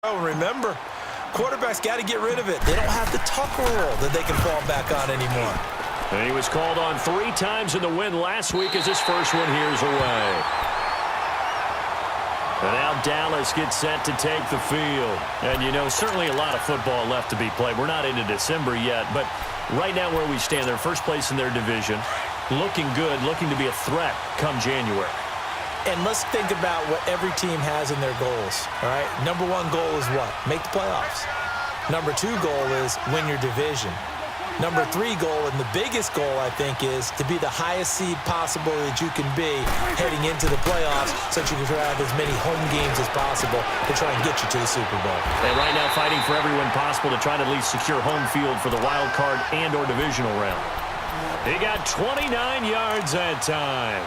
Oh, remember, quarterbacks got to get rid of it. They don't have the tuck roll that they can fall back on anymore. And he was called on 3 times in the win last week as his first one here's away. And now Dallas gets set to take the field. And, you know, certainly a lot of football left to be played. We're not into December yet, but right now where we stand, they're first place in their division, looking good, looking to be a threat come January. And let's think about what every team has in their goals, all right? Number 1 goal is what? Make the playoffs. Number 2 goal is win your division. Number 3 goal, and the biggest goal, I think, is to be the highest seed possible that you can be heading into the playoffs so that you can have as many home games as possible to try and get you to the Super Bowl. And right now fighting for every win possible to try to at least secure home field for the wild card and or divisional round. He got 29 yards that time.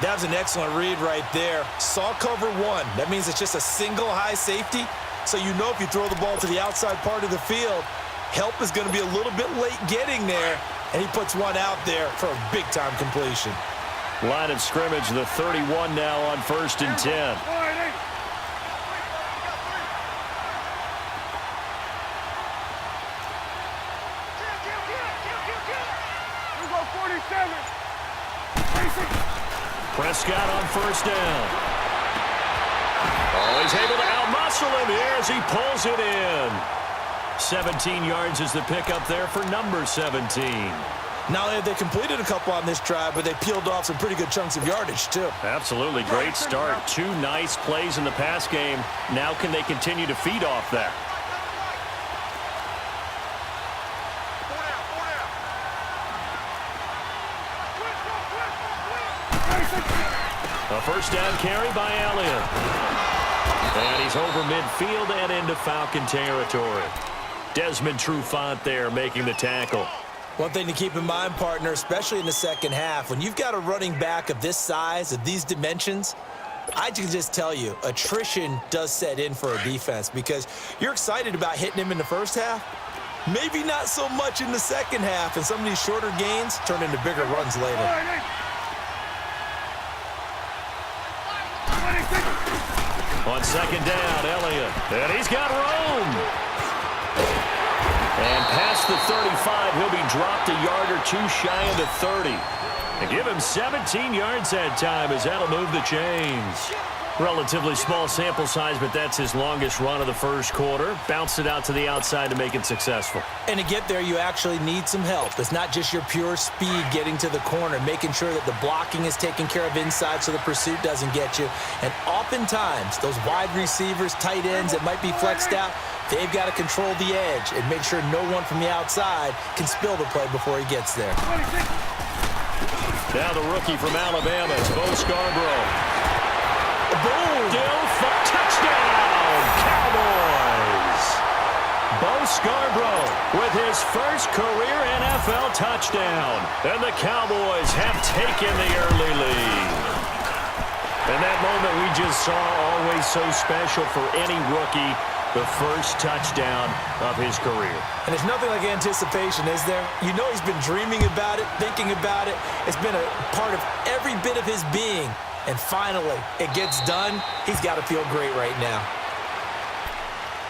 That was an excellent read right there. Saw cover 1. That means it's just a single high safety. So you know if you throw the ball to the outside part of the field, help is going to be a little bit late getting there. And he puts one out there for a big-time completion. Line of scrimmage, the 31 now on 1st and 10. Prescott on 1st down. Oh, he's able to outmuscle him here as he pulls it in. 17 yards is the pickup there for number 17. Not only have they completed a couple on this drive, but they peeled off some pretty good chunks of yardage, too. Absolutely. Great start. 2 nice plays in the pass game. Now can they continue to feed off that? A 1st down carry by Elliott. And he's over midfield and into Falcon territory. Desmond Trufant there making the tackle. One thing to keep in mind, partner, especially in the second half, when you've got a running back of this size, of these dimensions, I can just tell you, attrition does set in for a defense because you're excited about hitting him in the first half. Maybe not so much in the second half, and some of these shorter gains turn into bigger runs later. On 2nd down, Elliott. And he's got room. And past the 35, he'll be dropped a yard or 2 shy of the 30. And give him 17 yards that time as that'll move the chains. Relatively small sample size, but that's his longest run of the first quarter. Bounced it out to the outside to make it successful. And to get there, you actually need some help. It's not just your pure speed getting to the corner, making sure that the blocking is taken care of inside so the pursuit doesn't get you. And oftentimes, those wide receivers, tight ends that might be flexed out, they've got to control the edge and make sure no one from the outside can spill the play before he gets there. Now the rookie from Alabama, it's Bo Scarborough. Boom! Touchdown, Cowboys! Bo Scarborough with his first career NFL touchdown. And the Cowboys have taken the early lead. And that moment we just saw, always so special for any rookie, the first touchdown of his career. And there's nothing like anticipation, is there? You know he's been dreaming about it, thinking about it. It's been a part of every bit of his being. And finally, it gets done. He's got to feel great right now.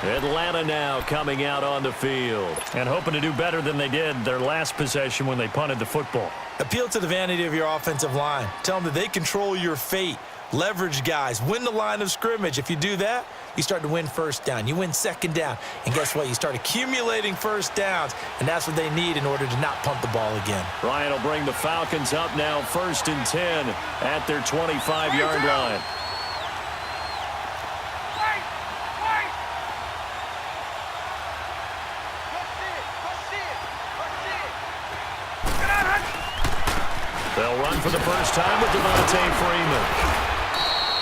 Atlanta now coming out on the field and hoping to do better than they did their last possession when they punted the football. Appeal to the vanity of your offensive line. Tell them that they control your fate. Leverage guys. Win the line of scrimmage. If you do that, you start to win 1st down. You win 2nd down. And guess what? You start accumulating 1st downs. And that's what they need in order to not punt the ball again. Ryan will bring the Falcons up now 1st and 10 at their 25-yard line. They'll run for the first time with Devontae Freeman.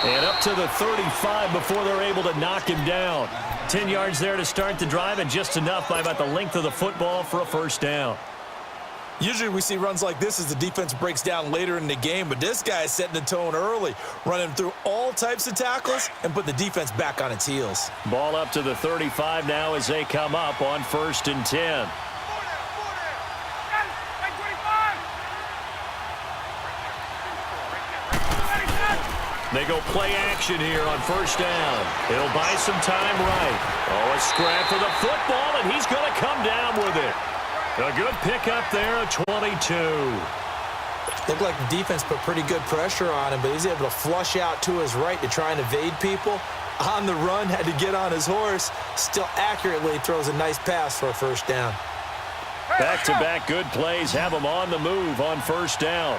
And up to the 35 before they're able to knock him down. 10 yards there to start the drive, and just enough by about the length of the football for a 1st down. Usually we see runs like this as the defense breaks down later in the game, but this guy is setting the tone early, running through all types of tackles and put the defense back on its heels. Ball up to the 35 now as they come up on 1st and 10. They go play action here on first down. He'll buy some time right. Oh, a scrap for the football, and he's going to come down with it. A good pickup there, a 22. Looked like the defense put pretty good pressure on him, but he's able to flush out to his right to try and evade people. On the run, had to get on his horse. Still accurately throws a nice pass for a first down. Back-to-back good plays have him on the move on first down.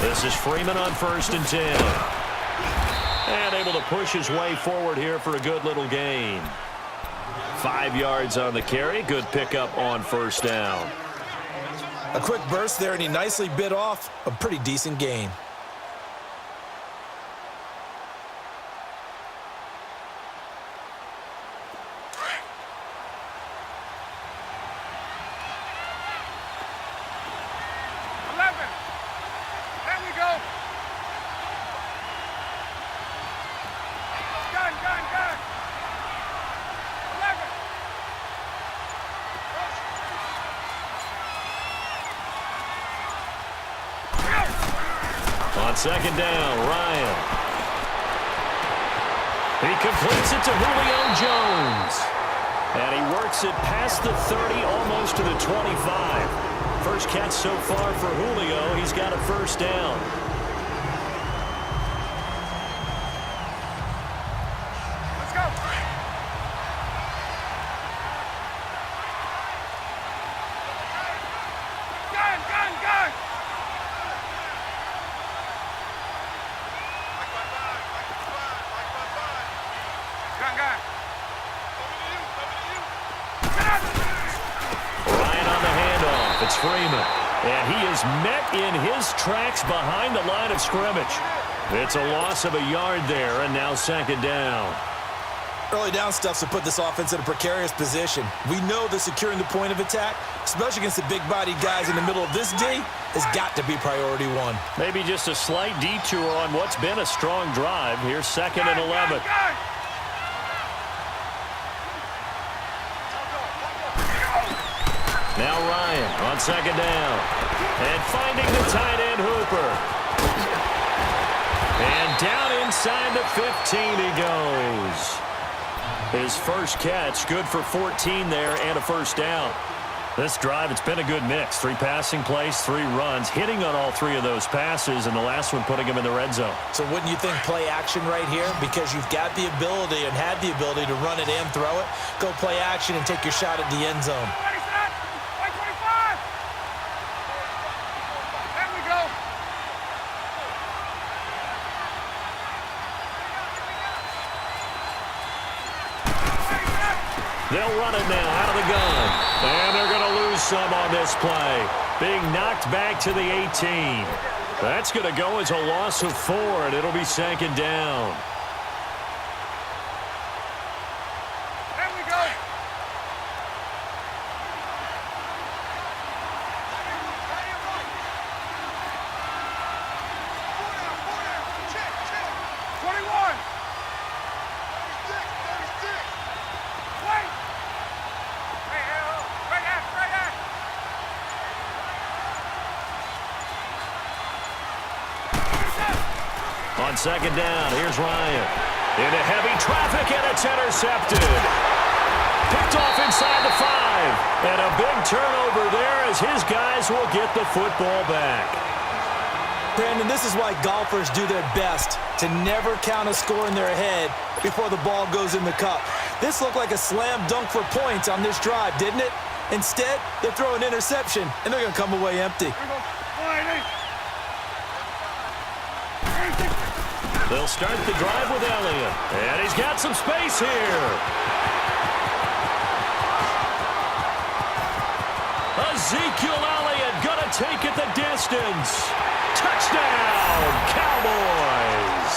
This is Freeman on 1st and 10. And able to push his way forward here for a good little gain. 5 yards on the carry. Good pickup on first down. A quick burst there, and he nicely bit off a pretty decent gain. On second down, Ryan. He completes it to Julio Jones. And he works it past the 30, almost to the 25. First catch so far for Julio. He's got a first down. Let's go. Gun. Ryan on the handoff. It's Freeman. And he is met in his tracks behind the line of scrimmage. It's a loss of a yard there, and now second down. Early down stuffs to put this offense in a precarious position. We know that securing the point of attack, especially against the big-bodied guys in the middle of this D, has got to be priority one. Maybe just a slight detour on what's been a strong drive. Here's second and 11. Now Ryan on second down. And finding the tight end Hooper. And down inside the 15 he goes. His first catch, good for 14 there and a first down. This drive, it's been a good mix. 3 passing plays, 3 runs, hitting on all 3 of those passes, and the last one putting him in the red zone. So wouldn't you think play action right here? Because you've got the ability and had the ability to run it and throw it. Go play action and take your shot at the end zone. They'll run it now out of the gun. And they're going to lose some on this play. Being knocked back to the 18. That's going to go as a loss of 4, and it'll be second down. There we go. On second down, here's Ryan. Into heavy traffic, and it's intercepted. Picked off inside the 5. And a big turnover there as his guys will get the football back. Brandon, this is why golfers do their best to never count a score in their head before the ball goes in the cup. This looked like a slam dunk for points on this drive, didn't it? Instead, they throw an interception, and they're going to come away empty. They'll start the drive with Elliott. And he's got some space here. Ezekiel Elliott going to take it the distance. Touchdown, Cowboys.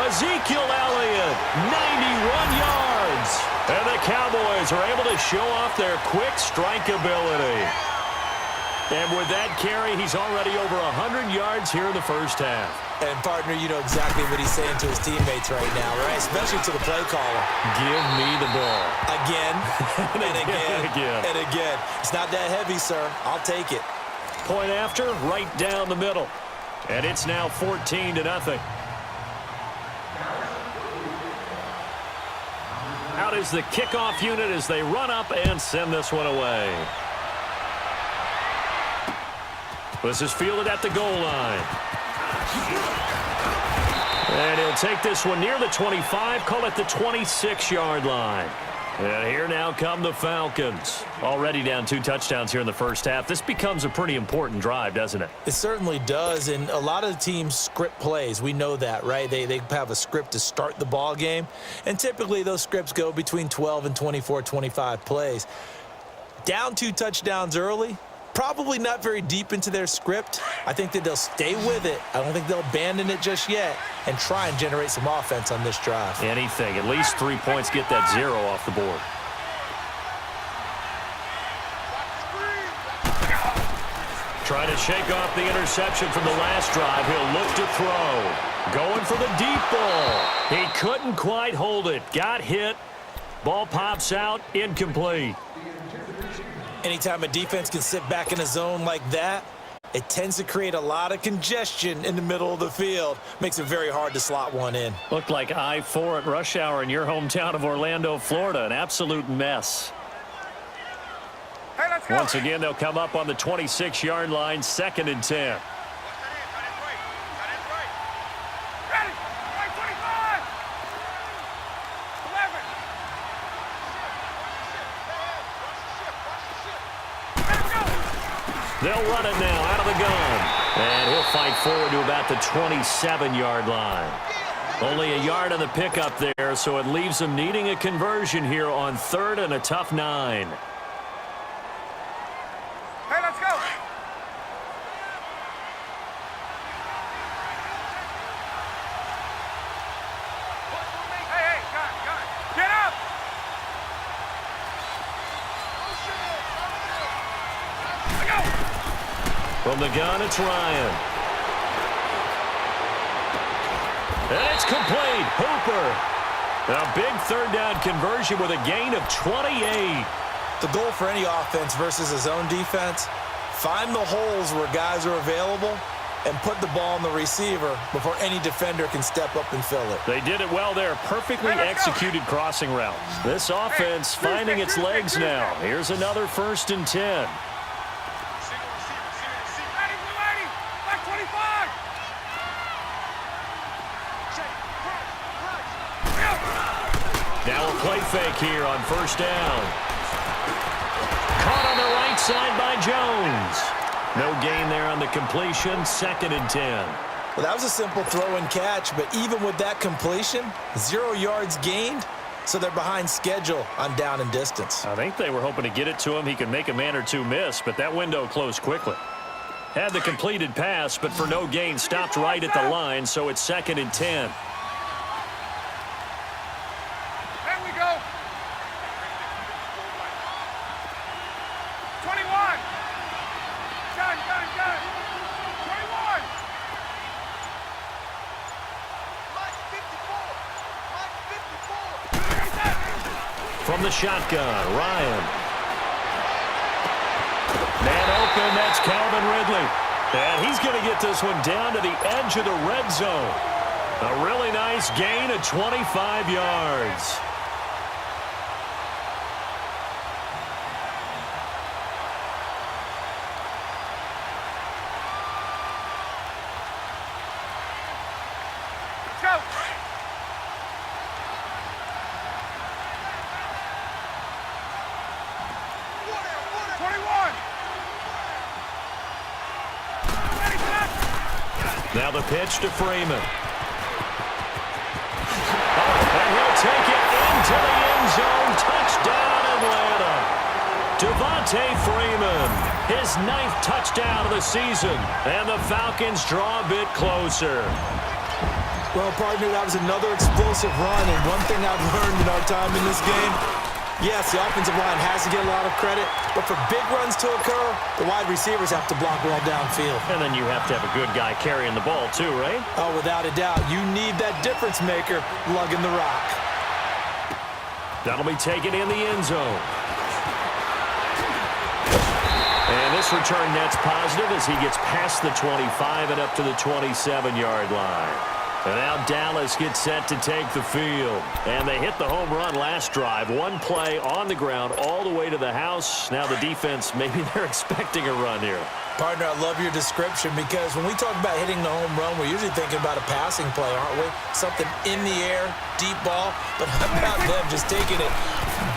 Ezekiel Elliott, 91 yards. And the Cowboys are able to show off their quick strike ability. And with that carry, he's already over 100 yards here in the first half. And, partner, you know exactly what he's saying to his teammates right now, right? Especially to the play caller. Give me the ball. Again, and again, again. and again. It's not that heavy, sir. I'll take it. Point after, right down the middle. And it's now 14-0. Out is the kickoff unit as they run up and send this one away. This is fielded at the goal line. And he'll take this one near the 25, call it the 26-yard line. And here now come the Falcons. Already down 2 touchdowns here in the first half. This becomes a pretty important drive, doesn't it? It certainly does, and a lot of the teams script plays. We know that, right? They have a script to start the ball game, and typically those scripts go between 12 and 24, 25 plays. Down 2 touchdowns early, probably not very deep into their script. I think that they'll stay with it. I don't think they'll abandon it just yet and try and generate some offense on this drive. Anything. At least 3 points, get that 0 off the board. Trying to shake off the interception from the last drive. He'll look to throw. Going for the deep ball. He couldn't quite hold it. Got hit. Ball pops out. Incomplete. Anytime a defense can sit back in a zone like that, it tends to create a lot of congestion in the middle of the field. Makes it very hard to slot one in. Looked like I-4 at rush hour in your hometown of Orlando, Florida. An absolute mess. Hey, let's go. Once again, they'll come up on the 26-yard line, 2nd and 10. Ready. Right, 25. 11. Let's go. They'll run it now out of the gun. And he'll fight forward to about the 27-yard line. Only a yard on the pickup there, so it leaves them needing a conversion here on 3rd and a tough 9. Hey, let's go. Hey, got it. Get up. Let's go. From the gun, it's Ryan. And it's complete. Hooper. A big 3rd down conversion with a gain of 28. The goal for any offense versus a zone defense, find the holes where guys are available and put the ball on the receiver before any defender can step up and fill it. They did it well there. Perfectly executed crossing route. This offense finding its legs now. Here's another 1st and 10. Ready, like 25. Now a play fake here on 1st down. Caught on the right side by Jones. No gain there on the completion. 2nd and 10. Well, that was a simple throw and catch, but even with that completion, 0 yards gained, so they're behind schedule on down and distance. I think they were hoping to get it to him. He could make a man or 2 miss, but that window closed quickly. Had the completed pass, but for no gain, stopped right at the line, so it's 2nd and 10. There we go. 21. Got it. 21. From the shotgun, Ryan. Man open, that's Calvin Ridley. And he's going to get this one down to the edge of the red zone. A really nice gain of 25 yards. Let's go. Now the pitch to Freeman. And he'll take it into the end zone. Touchdown, Atlanta. Devontae Freeman, his 9th touchdown of the season. And the Falcons draw a bit closer. Well, partner, that was another explosive run, and one thing I've learned in our time in this game, Yes, the offensive line has to get a lot of credit, but for big runs to occur, the wide receivers have to block well downfield. And then you have to have a good guy carrying the ball too, right? Oh, without a doubt. You need that difference maker lugging the rock. That'll be taken in the end zone. And this return net's positive as he gets past the 25 and up to the 27-yard line. And now Dallas gets set to take the field. And they hit the home run last drive. One play on the ground all the way to the house. Now the defense, maybe they're expecting a run here. Partner, I love your description because when we talk about hitting the home run, we're usually thinking about a passing play, aren't we? Something in the air, deep ball. But how about them just taking it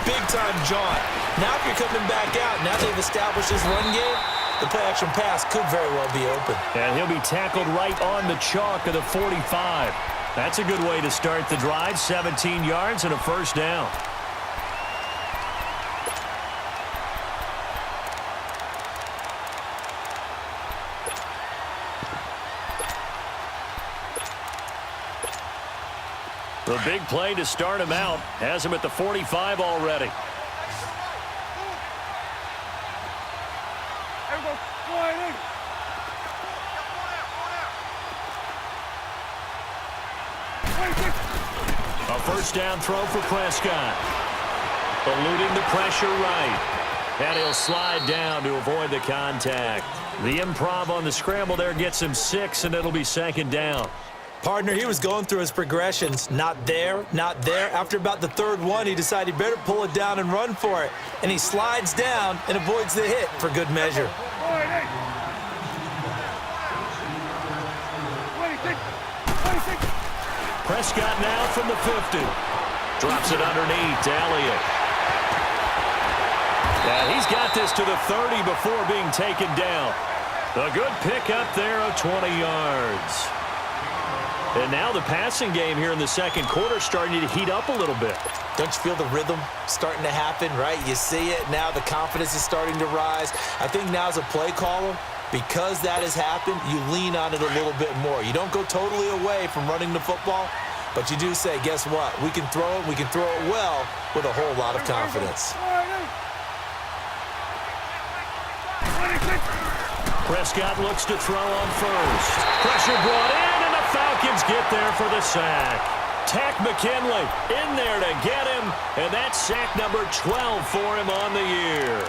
big-time jaunt? Now if you're coming back out, now they've established this run game, the play-action pass could very well be open. And he'll be tackled right on the chalk of the 45. That's a good way to start the drive. 17 yards and a first down. The big play to start him out has him at the 45 already. A first down throw for Prescott. Eluding the pressure right. And he'll slide down to avoid the contact. The improv on the scramble there gets him 6, and it'll be second down. Partner, he was going through his progressions. Not there, not there. After about the third one, he decided he better pull it down and run for it. And he slides down and avoids the hit for good measure. Prescott now from the 50. Drops it underneath to Elliott. And he's got this to the 30 before being taken down. A good pickup there of 20 yards. And now the passing game here in the second quarter starting to heat up a little bit. Don't you feel the rhythm starting to happen, right? You see it. Now the confidence is starting to rise. I think now as a play caller, because that has happened, you lean on it a little bit more. You don't go totally away from running the football, but you do say, guess what? We can throw it. We can throw it well with a whole lot of confidence. Prescott looks to throw on first. Pressure brought in, and the Falcons get there for the sack. Tack McKinley in there to get him, and that's sack number 12 for him on the year.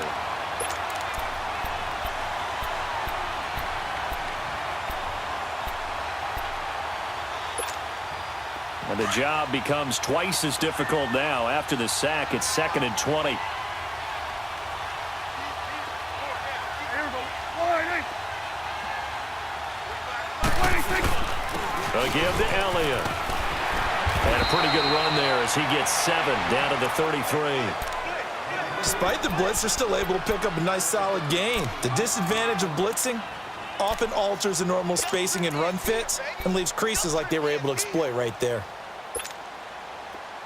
And the job becomes twice as difficult now. After the sack, it's 2nd and 20. A give to Elliott. And a pretty good run there as he gets 7 down to the 33. Despite the blitz, they're still able to pick up a nice solid gain. The disadvantage of blitzing often alters the normal spacing and run fits and leaves creases like they were able to exploit right there.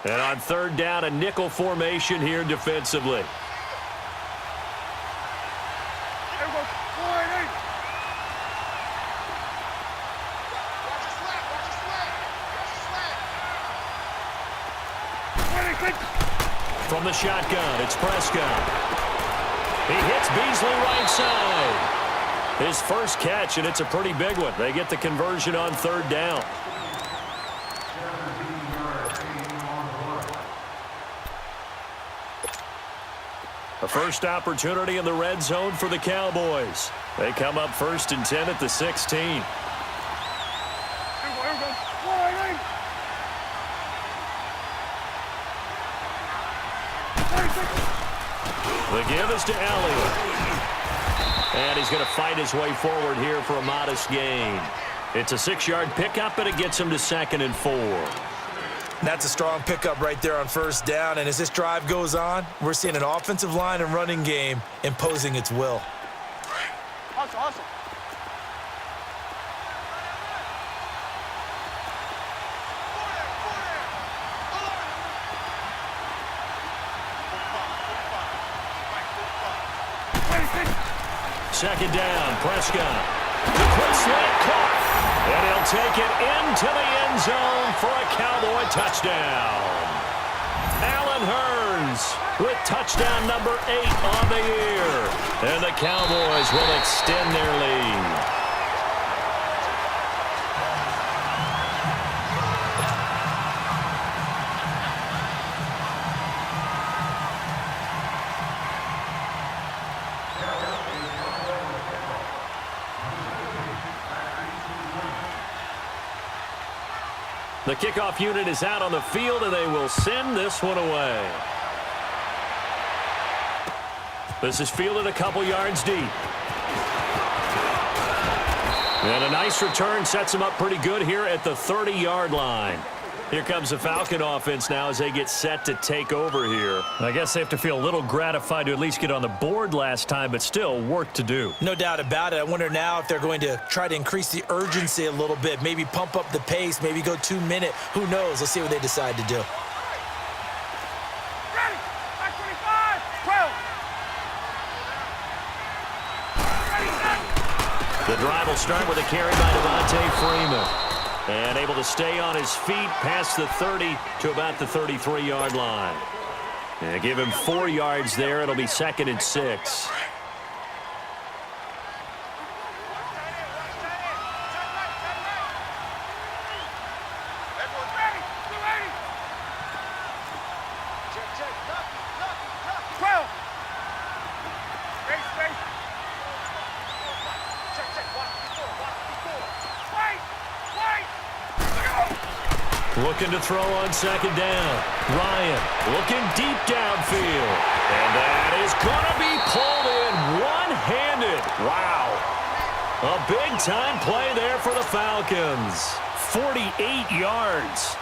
And on third down, a nickel formation here defensively. From the shotgun, it's Prescott. He hits Beasley right side. His first catch, and it's a pretty big one. They get the conversion on third down. A first opportunity in the red zone for the Cowboys. They come up 1st and 10 at the 16. The give is to Elliott. And he's going to fight his way forward here for a modest gain. It's a 6-yard pickup, and it gets him to 2nd and 4. That's a strong pickup right there on first down. And as this drive goes on, we're seeing an offensive line and running game imposing its will. Hustle, hustle. Second down, Prescott. The quick slant caught. And he'll take it into the end zone for a Cowboy touchdown. Allen Jalen Hurns with touchdown number 8 on the year. And the Cowboys will extend their lead. The kickoff unit is out on the field, and they will send this one away. This is fielded a couple yards deep. And a nice return sets him up pretty good here at the 30-yard line. Here comes the Falcon offense now as they get set to take over here. I guess they have to feel a little gratified to at least get on the board last time, but still work to do. No doubt about it. I wonder now if they're going to try to increase the urgency a little bit, maybe pump up the pace, maybe go 2-minute. Who knows? Let's see what they decide to do. Ready. Back 25. 12. Ready, set. The drive will start with a carry by Devontae Freeman. And able to stay on his feet past the 30 to about the 33-yard line. And give him 4 yards there. It'll be 2nd and 6. Everyone's ready. 280. Check. 12. Space. Check. Watch before. Wait. Looking to throw on 2nd down. Ryan looking deep downfield. And that is going to be pulled in one-handed. Wow. A big-time play there for the Falcons. 48 yards.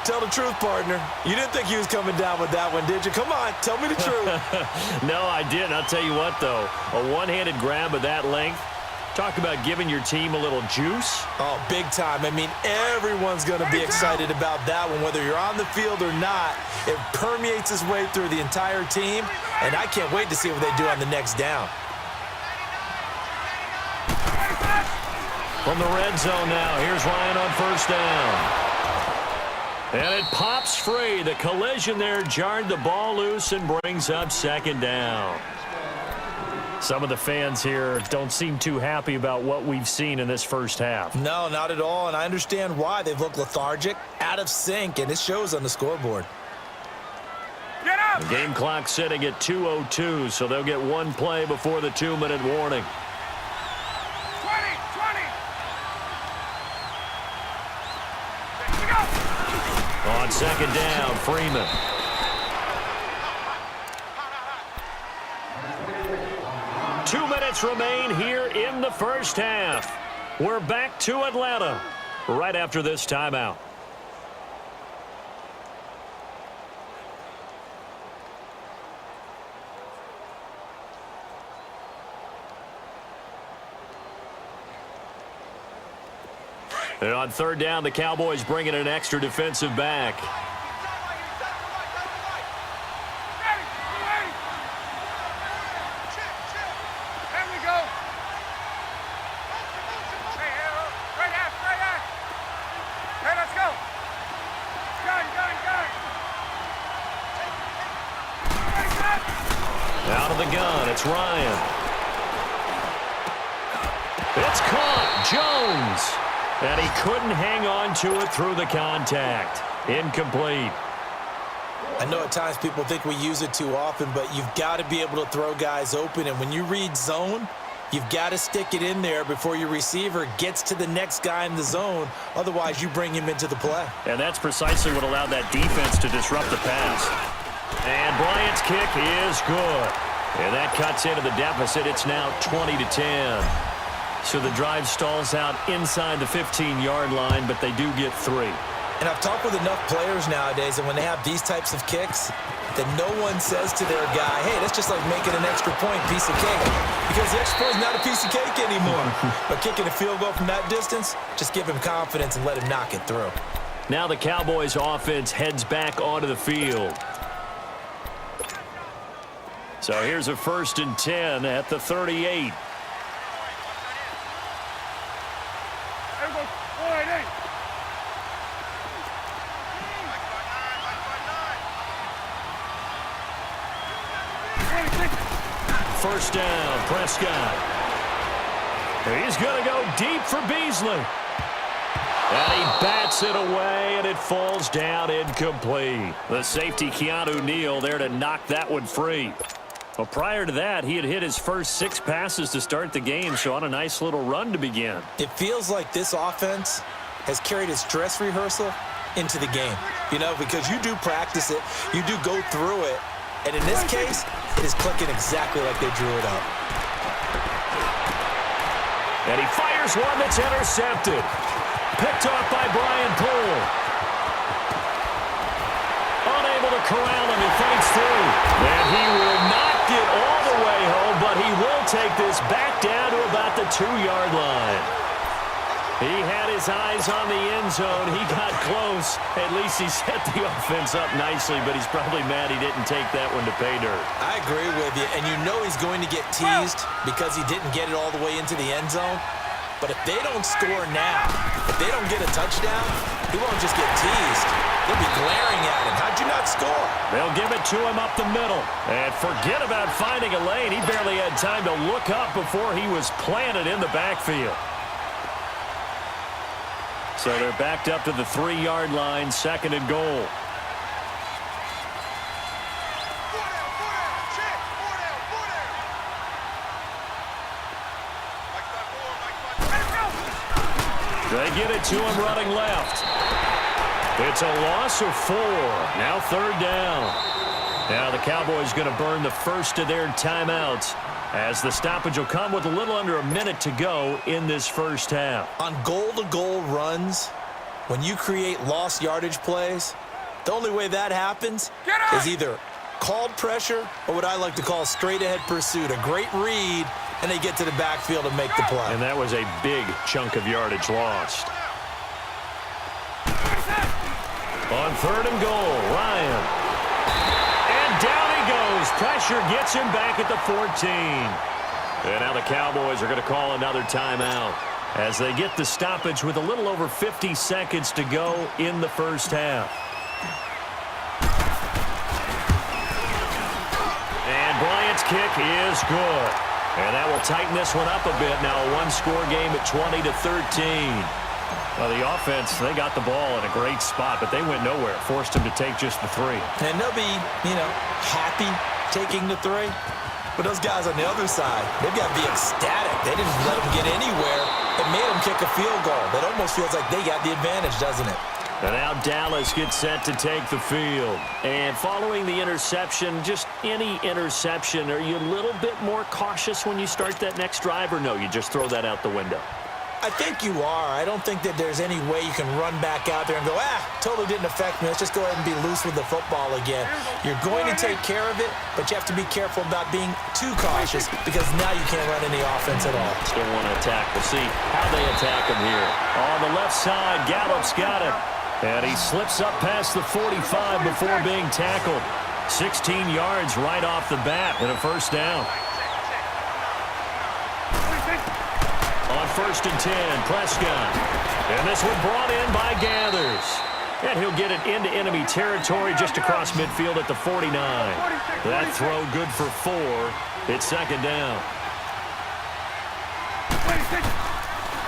Tell the truth, partner. You didn't think he was coming down with that one, did you? Come on, tell me the truth. No, I didn't. I'll tell you what, though. A one-handed grab of that length. Talk about giving your team a little juice. Oh, big time. I mean, everyone's going to be excited about that one, whether you're on the field or not. It permeates its way through the entire team, and I can't wait to see what they do on the next down. From the red zone now, here's Ryan on 1st down. And it pops free. The collision there jarred the ball loose and brings up 2nd down. Some of the fans here don't seem too happy about what we've seen in this first half. No, not at all, and I understand why. They've looked lethargic, out of sync, and it shows on the scoreboard. Get up. The game clock sitting at 2:02, so they'll get one play before the 2-minute warning. 20. Here we go. On 2nd down, Freeman. 2 minutes remain here in the first half. We're back to Atlanta right after this timeout. And on 3rd down, the Cowboys bring in an extra defensive back. Out of the gun, it's Ryan. It's caught, Jones. And he couldn't hang on to it through the contact. Incomplete. I know at times people think we use it too often, but you've got to be able to throw guys open. And when you read zone, you've got to stick it in there before your receiver gets to the next guy in the zone. Otherwise, you bring him into the play. And that's precisely what allowed that defense to disrupt the pass. And Bryant's kick is good. And that cuts into the deficit. It's now 20-10. So the drive stalls out inside the 15-yard line, but they do get 3. And I've talked with enough players nowadays, and when they have these types of kicks, that no one says to their guy, hey, that's just like making an extra point, piece of cake. Because the extra point is not a piece of cake anymore. But kicking a field goal from that distance, just give him confidence and let him knock it through. Now the Cowboys offense heads back onto the field. So here's a 1st and 10 at the 38. First down, Prescott. He's going to go deep for Beasley. And he bats it away, and it falls down incomplete. The safety, Keanu Neal, there to knock that one free. Well, prior to that, he had hit his first 6 passes to start the game, so on a nice little run to begin. It feels like this offense has carried its dress rehearsal into the game, you know, because you do practice it, you do go through it, and in this case, it is clicking exactly like they drew it up. And he fires one that's intercepted. Picked off by Brian Poole. Unable to corral him, he fights through. And he will not get all the way home, but he will take this back down to about the 2-yard line. He had his eyes on the end zone. He got close. At least he set the offense up nicely, but he's probably mad he didn't take that one to pay dirt. I agree with you, and you know he's going to get teased because he didn't get it all the way into the end zone. But if they don't score now, if they don't get a touchdown, he won't just get teased. They'll be glaring at him. How'd you not score? They'll give it to him up the middle. And forget about finding a lane. He barely had time to look up before he was planted in the backfield. So they're backed up to the 3-yard line, 2nd and goal. They get it to him running left. It's a loss of 4. Now 3rd down. Now the Cowboys going to burn the first of their timeouts as the stoppage will come with a little under a minute to go in this first half. On goal-to-goal runs, when you create lost yardage plays, the only way that happens is either called pressure or what I like to call straight-ahead pursuit, a great read, and they get to the backfield and make the play. And that was a big chunk of yardage lost. On 3rd and goal, Ryan. And down he goes. Pressure gets him back at the 14. And now the Cowboys are going to call another timeout as they get the stoppage with a little over 50 seconds to go in the first half. And Bryant's kick is good. And that will tighten this one up a bit. Now a 1-score game at 20-13. Well, the offense, they got the ball in a great spot, but they went nowhere. Forced him to take just the 3. And they'll be, happy taking the 3. But those guys on the other side, they've got to be ecstatic. They didn't let them get anywhere. It made them kick a field goal. That almost feels like they got the advantage, doesn't it? And now Dallas gets set to take the field. And following the interception, just any interception, are you a little bit more cautious when you start that next drive, or no, you just throw that out the window? I think you are. I don't think that there's any way you can run back out there and go, totally didn't affect me. Let's just go ahead and be loose with the football again. You're going to take care of it, but you have to be careful about being too cautious because now you can't run any offense at all. Still want to attack. We'll see how they attack him here. On the left side, Gallup's got it. And he slips up past the 45 before being tackled. 16 yards right off the bat and a first down. On 1st and 10, Prescott. And this one brought in by Gathers. And he'll get it into enemy territory just across midfield at the 49. That throw good for 4. It's 2nd down.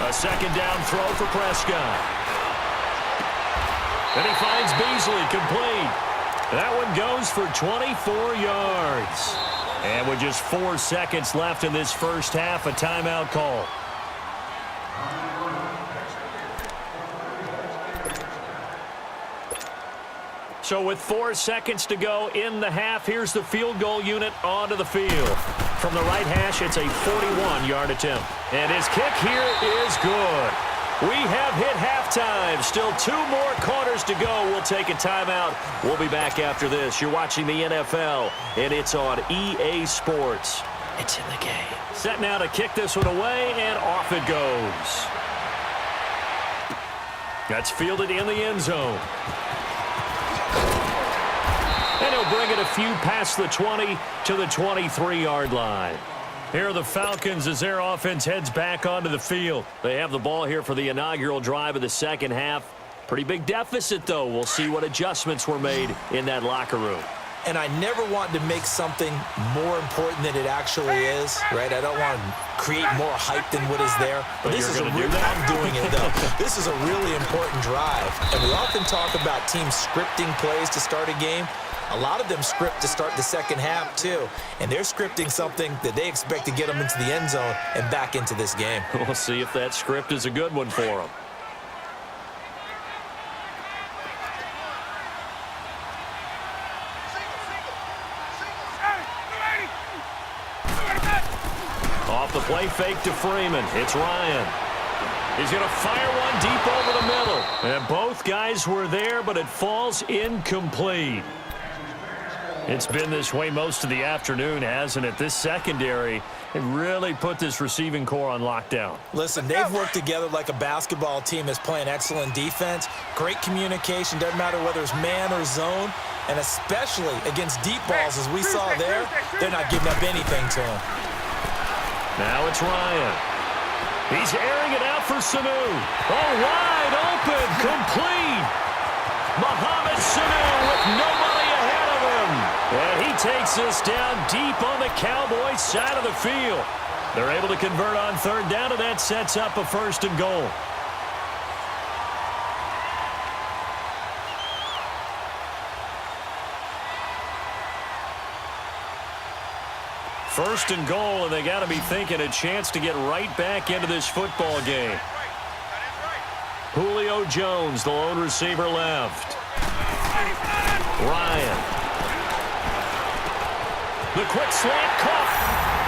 A 2nd down throw for Prescott. And he finds Beasley complete. That one goes for 24 yards. And with just 4 seconds left in this first half, a timeout call. So with 4 seconds to go in the half, here's the field goal unit onto the field. From the right hash, it's a 41-yard attempt. And his kick here is good. We have hit halftime. Still 2 more quarters to go. We'll take a timeout. We'll be back after this. You're watching the NFL, and it's on EA Sports. It's in the game. Set now to kick this one away, and off it goes. That's fielded in the end zone. And he'll bring it a few past the 20 to the 23-yard line. Here are the Falcons as their offense heads back onto the field. They have the ball here for the inaugural drive of the second half. Pretty big deficit, though. We'll see what adjustments were made in that locker room. And I never want to make something more important than it actually is, right? I don't want to create more hype than what is there. But this is I'm doing it, though. This is a really important drive. And we often talk about teams scripting plays to start a game. A lot of them script to start the second half, too. And they're scripting something that they expect to get them into the end zone and back into this game. We'll see if that script is a good one for them. Off the play fake to Freeman. It's Ryan. He's going to fire one deep over the middle. And both guys were there, but it falls incomplete. It's been this way most of the afternoon, hasn't it? This secondary, it really put this receiving core on lockdown. Listen, they've worked together like a basketball team that's playing excellent defense. Great communication. Doesn't matter whether it's man or zone. And especially against deep balls, as we saw there, they're not giving up anything to him. Now it's Ryan. He's airing it out for Sanu. Oh, wide open, complete. Mohamed Sanu with nobody ahead of him. And he takes this down deep on the Cowboys side of the field. They're able to convert on third down, and that sets up a 1st and goal. First and goal, and they got to be thinking a chance to get right back into this football game. Julio Jones, the lone receiver left. Ryan. The quick slant caught,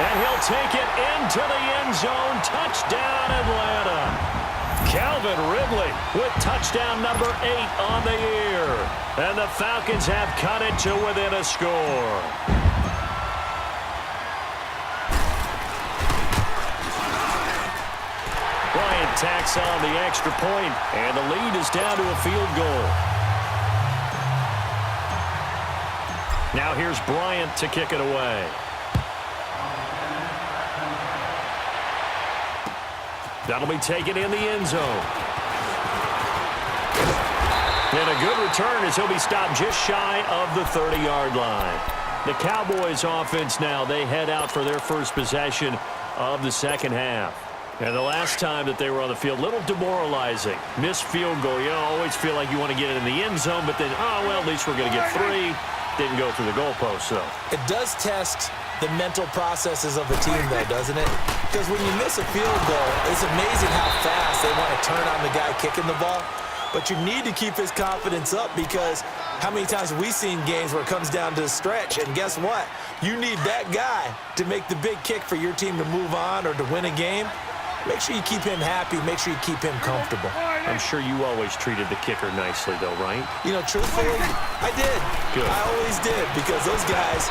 and he'll take it into the end zone. Touchdown, Atlanta. Calvin Ridley with touchdown number 8 on the year. And the Falcons have cut it to within a score. Bryant tacks on the extra point, and the lead is down to a field goal. Now here's Bryant to kick it away. That'll be taken in the end zone. And a good return as he'll be stopped just shy of the 30-yard line. The Cowboys offense now, they head out for their first possession of the second half. And the last time that they were on the field, a little demoralizing. Missed field goal. You always feel like you want to get it in the end zone, but then, oh, well, at least we're going to get 3. Didn't go through the goalpost, though. It does test the mental processes of a team, though, doesn't it? Because when you miss a field goal, it's amazing how fast they want to turn on the guy kicking the ball. But you need to keep his confidence up, because how many times have we seen games where it comes down to the stretch, and guess what? You need that guy to make the big kick for your team to move on or to win a game. Make sure you keep him happy. Make sure you keep him comfortable. I'm sure you always treated the kicker nicely, though, right? You know, truthfully, I did. Good. I always did, because those guys,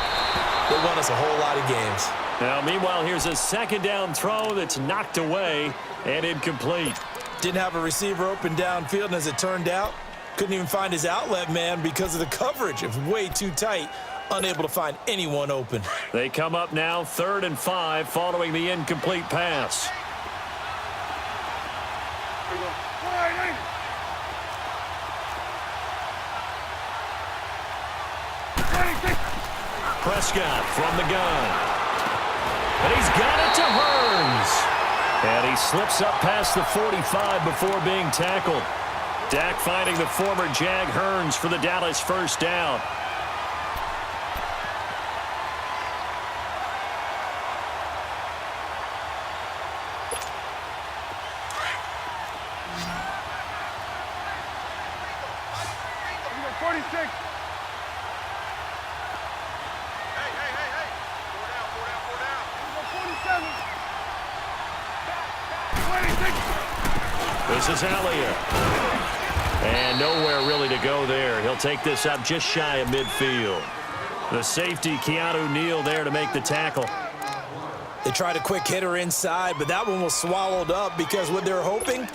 they won us a whole lot of games. Now, meanwhile, here's a second down throw that's knocked away and incomplete. Didn't have a receiver open downfield, and as it turned out, couldn't even find his outlet man because of the coverage. It was way too tight. Unable to find anyone open. They come up now 3rd and 5 following the incomplete pass. Prescott from the gun. And he's got it to Hearns. And he slips up past the 45 before being tackled. Dak finding the former Jag Hearns for the Dallas first down. This is Elliott. And nowhere really to go there. He'll take this up just shy of midfield. The safety, Keanu Neal, there to make the tackle. They tried a quick hitter inside, but that one was swallowed up because what they're hoping,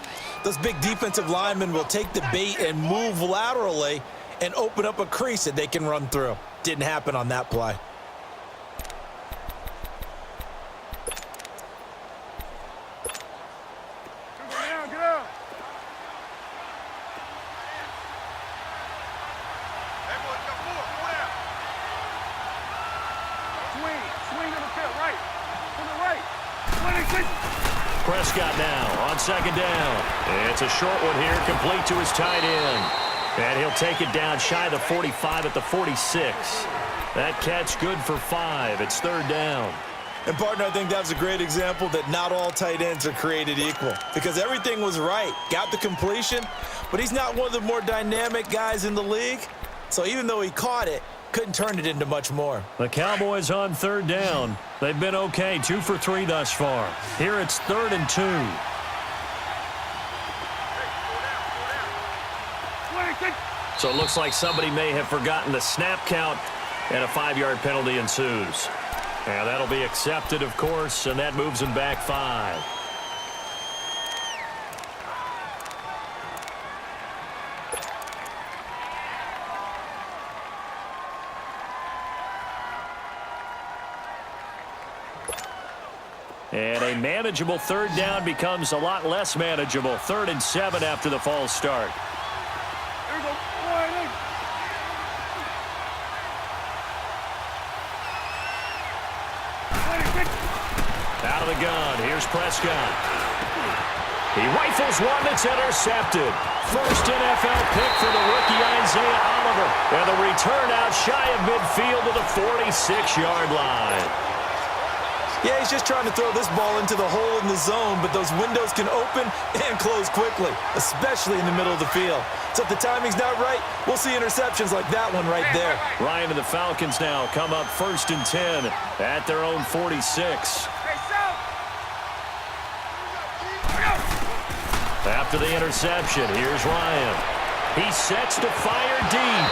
those big defensive linemen will take the bait and move laterally and open up a crease that they can run through. Didn't happen on that play. Prescott now on second down. It's a short one here, complete to his tight end. And he'll take it down shy of the 45 at the 46. That catch good for 5. It's third down. And, partner, I think that was a great example that not all tight ends are created equal because everything was right. Got the completion, but he's not one of the more dynamic guys in the league. So even though he caught it, couldn't turn it into much more. The Cowboys on third down. They've been okay, 2 for 3 thus far. Here it's 3rd and 2. So it looks like somebody may have forgotten the snap count, and a 5-yard penalty ensues. And that'll be accepted, of course, and that moves him back 5. And a manageable third down becomes a lot less manageable. 3rd and 7 after the false start. Out of the gun, here's Prescott. He rifles one that's intercepted. First NFL pick for the rookie Isaiah Oliver. And the return out shy of midfield to the 46-yard line. Yeah, he's just trying to throw this ball into the hole in the zone, but those windows can open and close quickly, especially in the middle of the field. So if the timing's not right, we'll see interceptions like that one right there. Ryan and the Falcons now come up 1st and 10 at their own 46. After the interception, here's Ryan. He sets to fire deep.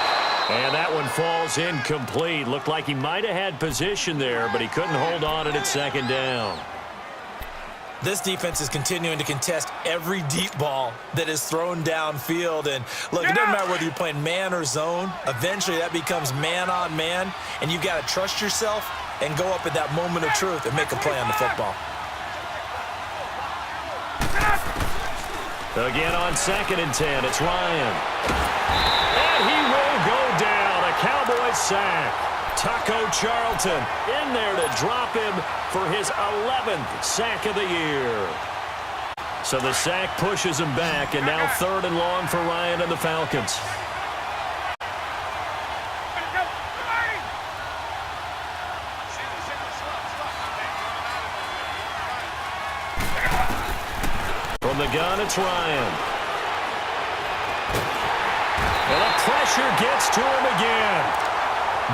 And that one falls incomplete. Looked like he might have had position there, but he couldn't hold on it at second down. This defense is continuing to contest every deep ball that is thrown downfield. And look, it doesn't matter whether you're playing man or zone. Eventually, that becomes man on man, and you've got to trust yourself and go up at that moment of truth and make a play on the football. Again on 2nd and 10, it's Ryan. And he will go down. A Cowboys sack. Taco Charlton in there to drop him for his 11th sack of the year. So the sack pushes him back, and now 3rd and long for Ryan and the Falcons. From the gun, it's Ryan. And the pressure gets to him again.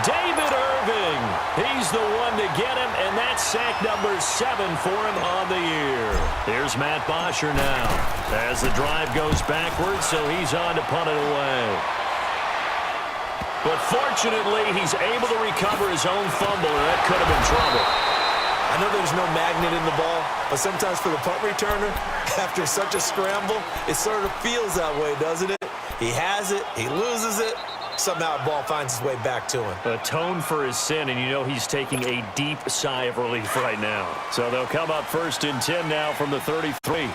David Irving, he's the one to get him, and that's sack number 7 for him on the year. Here's Matt Bosher now as the drive goes backwards, so he's on to punt it away. But fortunately, he's able to recover his own fumble, and that could have been trouble. I know there's no magnet in the ball, but sometimes for the punt returner, after such a scramble, it sort of feels that way, doesn't it? He has it, he loses it, somehow the ball finds its way back to him. Atone for his sin, and you know he's taking a deep sigh of relief right now. So they'll come up 1st and 10 now from the 33.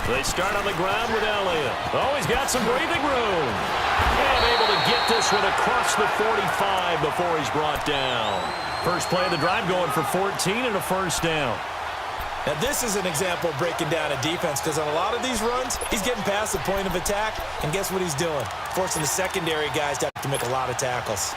They start on the ground with Elliott. Oh, he's got some breathing room. And able to get this one across the 45 before he's brought down. First play of the drive going for 14 and a first down. Now, this is an example of breaking down a defense because on a lot of these runs, he's getting past the point of attack, and guess what he's doing? Forcing the secondary guys to have to make a lot of tackles.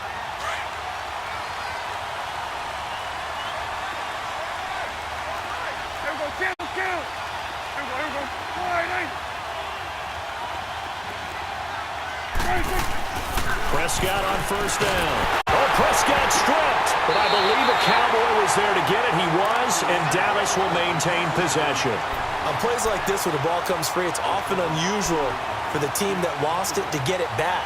Prescott on first down. Oh, Prescott stripped, but I believe a Cowboy was there to get it. He was, and Dallas will maintain possession. On plays like this where the ball comes free, it's often unusual for the team that lost it to get it back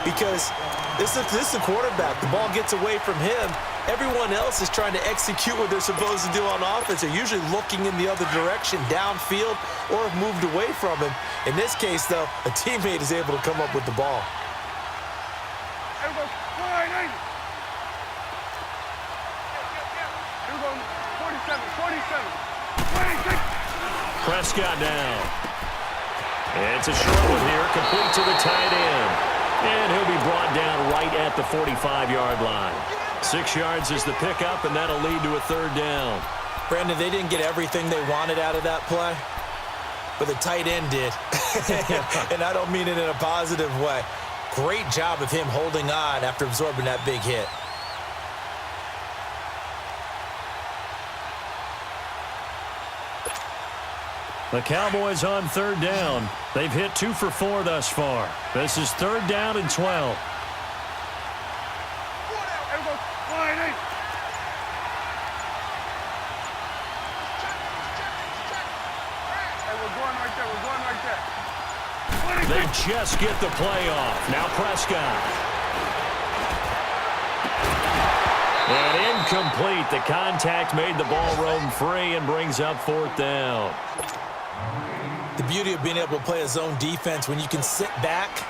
because this is the quarterback. The ball gets away from him. Everyone else is trying to execute what they're supposed to do on offense. They're usually looking in the other direction, downfield, or have moved away from him. In this case, though, a teammate is able to come up with the ball. Prescott down. And it's a short one here, complete to the tight end. And he'll be brought down right at the 45-yard line. 6 yards is the pickup, and that'll lead to a third down. Brandon, they didn't get everything they wanted out of that play, but the tight end did. And I don't mean it in a positive way. Great job of him holding on after absorbing that big hit. The Cowboys on third down. They've hit 2 for 4 thus far. This is third down and 12. They just get the play off. Now Prescott. And incomplete. The contact made the ball roam free and brings up fourth down. The beauty of being able to play a zone defense when you can sit back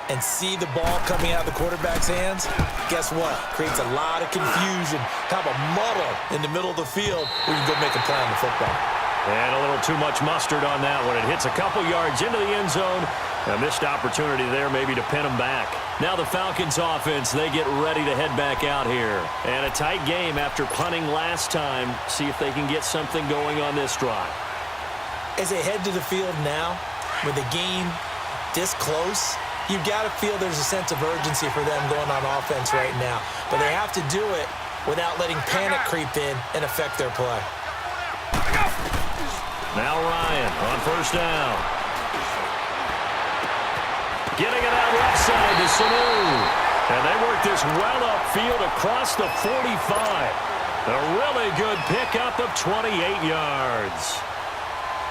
and see the ball coming out of the quarterback's hands, guess what? Creates a lot of confusion, kind of a muddle in the middle of the field where you can go make a play on the football. And a little too much mustard on that one. It hits a couple yards into the end zone. A missed opportunity there maybe to pin them back. Now the Falcons offense, they get ready to head back out here. And a tight game after punting last time. See if they can get something going on this drive. As they head to the field now, with the game this close, you've got to feel there's a sense of urgency for them going on offense right now. But they have to do it without letting panic creep in and affect their play. Now Ryan on first down. Getting it out left side to Sanu. And they work this well upfield across the 45. A really good pickup of 28 yards.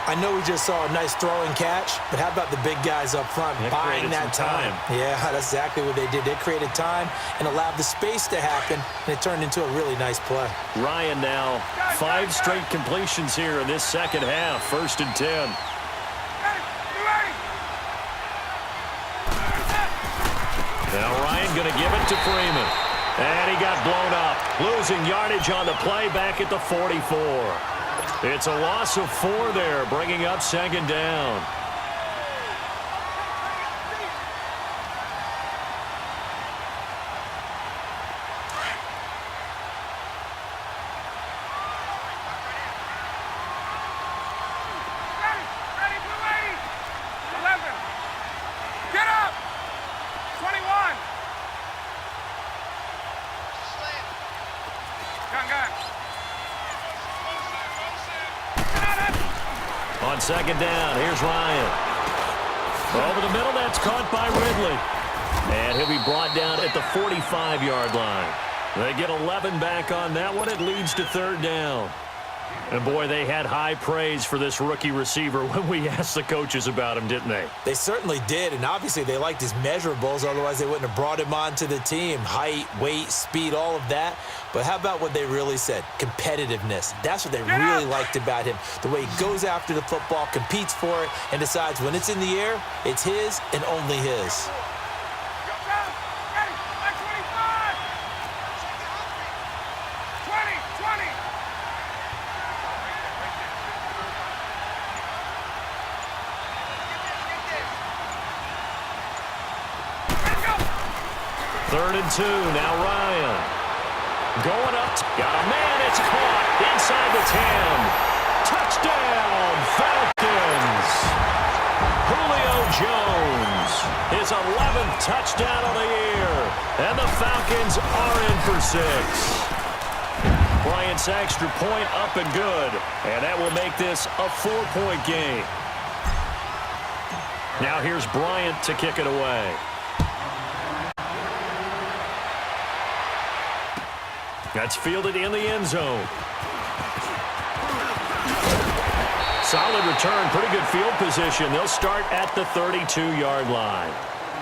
I know we just saw a nice throwing catch, but how about the big guys up front buying that time? Yeah, that's exactly what they did. They created time and allowed the space to happen, and it turned into a really nice play. Ryan now 5 straight completions here in this second half. 1st and 10. Now Ryan going to give it to Freeman. And he got blown up. Losing yardage on the play back at the 44. It's a loss of 4 there, bringing up second down. Ready, blue 80. 11. Get up. 21. Gun. On second down, here's Ryan. Over the middle, that's caught by Ridley. And he'll be brought down at the 45-yard line. They get 11 back on that one. It leads to third down. And, boy, they had high praise for this rookie receiver when we asked the coaches about him, didn't they? They certainly did, and obviously they liked his measurables. Otherwise, they wouldn't have brought him onto the team. Height, weight, speed, all of that. But how about what they really said? Competitiveness. That's what they really liked about him. The way he goes after the football, competes for it, and decides when it's in the air, it's his and only his. Third and 2, now Ryan. Going up, got a man, it's caught inside the 10. Touchdown, Falcons. Julio Jones, his 11th touchdown of the year. And the Falcons are in for 6. Bryant's extra point up and good. And that will make this a 4-point game. Now here's Bryant to kick it away. That's fielded in the end zone. Solid return, pretty good field position. They'll start at the 32-yard line.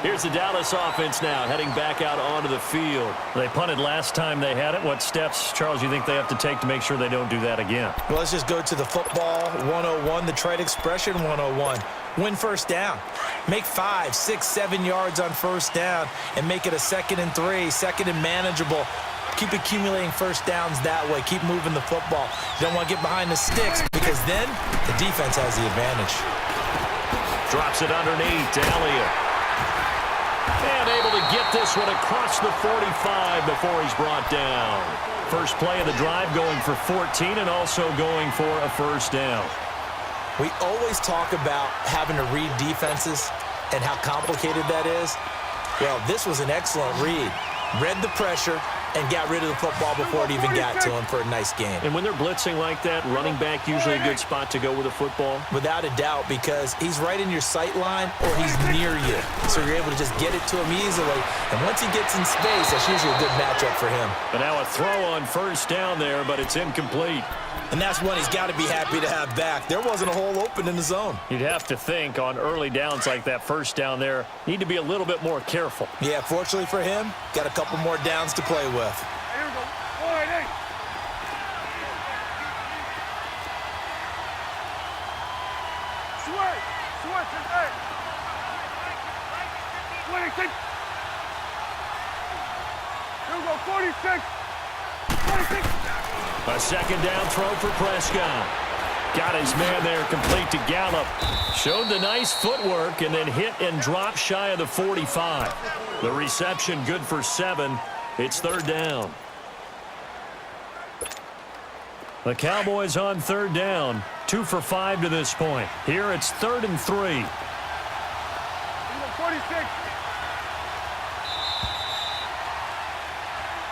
Here's the Dallas offense now, heading back out onto the field. They punted last time they had it. What steps, Charles, you think they have to take to make sure they don't do that again? Well, let's just go to the football 101, the trade expression 101. Win first down. Make 5, 6, 7 yards on first down and make it a 2nd and 3, 2nd and manageable. Keep accumulating first downs that way. Keep moving the football. You don't want to get behind the sticks because then the defense has the advantage. Drops it underneath to Elliott. And able to get this one across the 45 before he's brought down. First play of the drive going for 14 and also going for a first down. We always talk about having to read defenses and how complicated that is. Well, this was an excellent read. Read the pressure and got rid of the football before it even got to him for a nice game. And when they're blitzing like that, running back usually a good spot to go with a football? Without a doubt, because he's right in your sight line or he's near you. So you're able to just get it to him easily. And once he gets in space, that's usually a good matchup for him. But now a throw on first down there, but it's incomplete. And that's one he's got to be happy to have back. There wasn't a hole open in the zone. You'd have to think on early downs like that first down there, need to be a little bit more careful. Yeah, fortunately for him, got a couple more downs to play with. Here we go. All right, hey. Switch, hey. 26. Here we go, 46. 46. A second down throw for Prescott. Got his man there complete to Gallup. Showed the nice footwork and then hit and dropped shy of the 45. The reception good for 7. It's third down. The Cowboys on third down. 2 for 5 to this point. Here it's 3rd and 3. 46.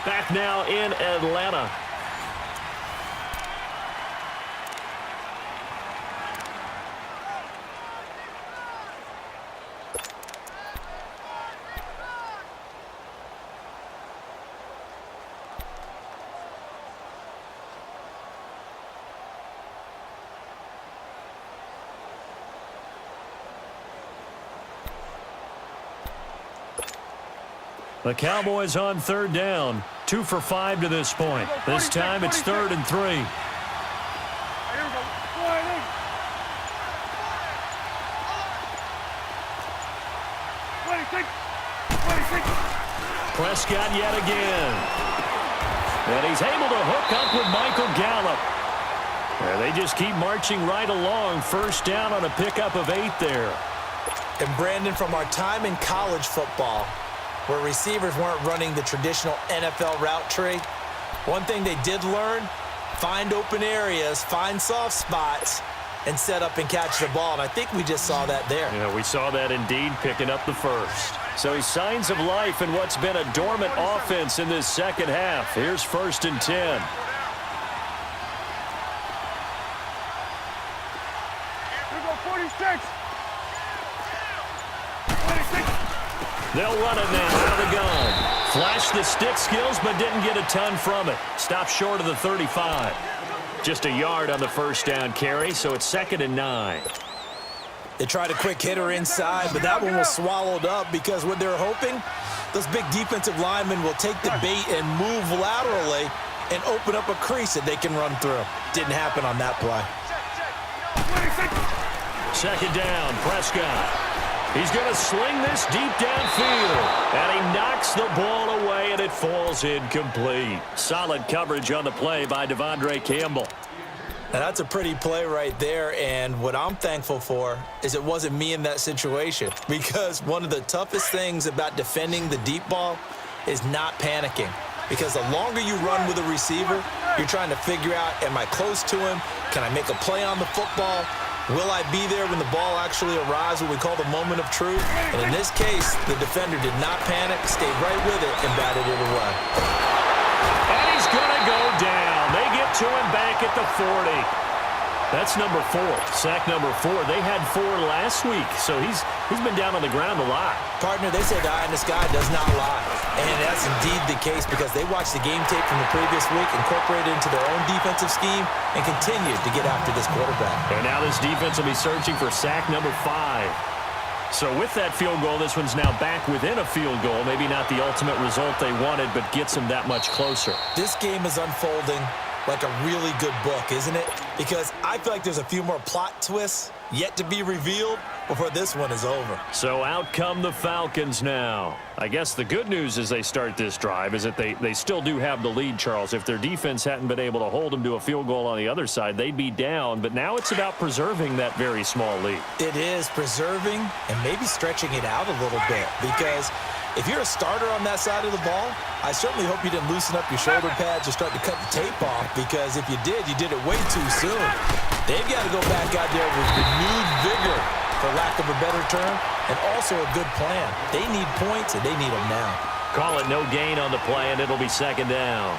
Back now in Atlanta. The Cowboys on third down. 2 for 5 to this point. This time it's 3rd and 3. Here we go. All right, hey. 26. 26. Prescott yet again. And he's able to hook up with Michael Gallup. And they just keep marching right along. First down on a pickup of 8 there. And Brandon, from our time in college football, where receivers weren't running the traditional NFL route tree, one thing they did learn, find open areas, find soft spots, and set up and catch the ball. And I think we just saw that there. Yeah, we saw that indeed, picking up the first. So signs of life in what's been a dormant offense in this second half. Here's 1st and 10. Here we go, 46. 26. They'll run it now out of the gun. Flashed the stick skills, but didn't get a ton from it. Stopped short of the 35. Just a yard on the first down carry, so it's 2nd and 9. They tried a quick hitter inside, but that one was swallowed up because what they're hoping, those big defensive linemen will take the bait and move laterally and open up a crease that they can run through. Didn't happen on that play. 2nd down, Prescott. He's going to sling this deep downfield. And he knocks the ball away, and it falls incomplete. Solid coverage on the play by Devondre Campbell. And that's a pretty play right there, and what I'm thankful for is it wasn't me in that situation, because one of the toughest things about defending the deep ball is not panicking, because the longer you run with a receiver, you're trying to figure out, am I close to him? Can I make a play on the football? Will I be there when the ball actually arrives, what we call the moment of truth? And in this case, the defender did not panic, stayed right with it, and batted it away. And he's going to go down. They get to him back at the 40. That's number 4. Sack number 4. They had 4 last week, so he's been down on the ground a lot. Partner, they say the eye in the sky does not lie. And that's indeed the case because they watched the game tape from the previous week, incorporated it into their own defensive scheme, and continued to get after this quarterback. And now this defense will be searching for sack number 5. So with that field goal, this one's now back within a field goal. Maybe not the ultimate result they wanted, but gets them that much closer. This game is unfolding like a really good book, isn't it? Because I feel like there's a few more plot twists yet to be revealed before this one is over. So out come the Falcons now. I guess the good news as they start this drive is that they still do have the lead, Charles. If their defense hadn't been able to hold them to a field goal on the other side, they'd be down. But now it's about preserving that very small lead. It is preserving and maybe stretching it out a little bit, because if you're a starter on that side of the ball, I certainly hope you didn't loosen up your shoulder pads or start to cut the tape off, because if you did it way too soon. They've got to go back out there with renewed vigor, for lack of a better term, and also a good plan. They need points, and they need them now. Call it no gain on the play, and it'll be second down.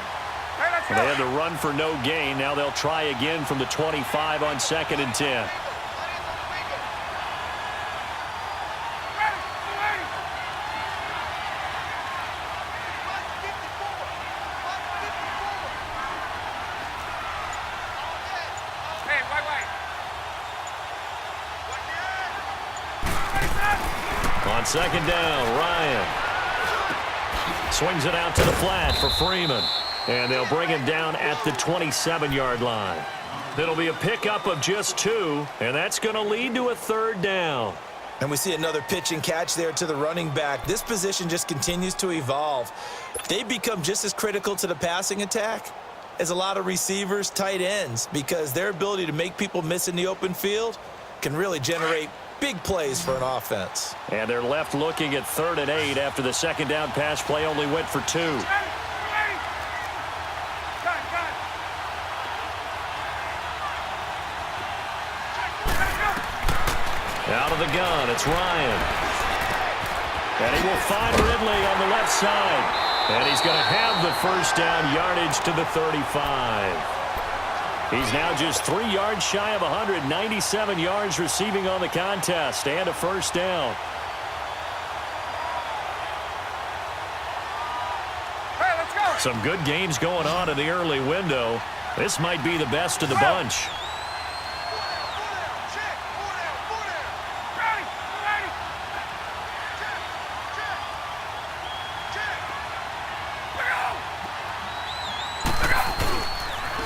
Hey, let's go. They had to run for no gain. Now they'll try again from the 25 on 2nd and 10. On 2nd down, Ryan swings it out to the flat for Freeman. And they'll bring him down at the 27-yard line. It'll be a pickup of just 2, and that's going to lead to a 3rd down. And we see another pitch and catch there to the running back. This position just continues to evolve. They've become just as critical to the passing attack as a lot of receivers, tight ends, because their ability to make people miss in the open field can really generate big plays for an offense. And they're left looking at 3rd and 8 after the 2nd down pass play only went for 2. Out of the gun, it's Ryan. And he will find Ridley on the left side. And he's going to have the first down, yardage to the 35. He's now just 3 yards shy of 197 yards receiving on the contest, and a first down. Hey, let's go. Some good games going on in the early window. This might be the best of the bunch.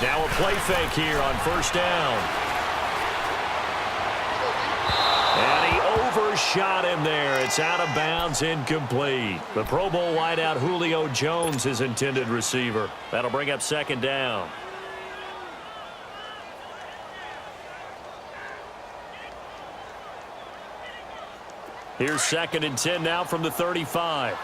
Now a play fake here on first down. And he overshot him there. It's out of bounds, incomplete. The Pro Bowl wideout Julio Jones, his intended receiver. That'll bring up 2nd down. Here's 2nd and 10 now from the 35.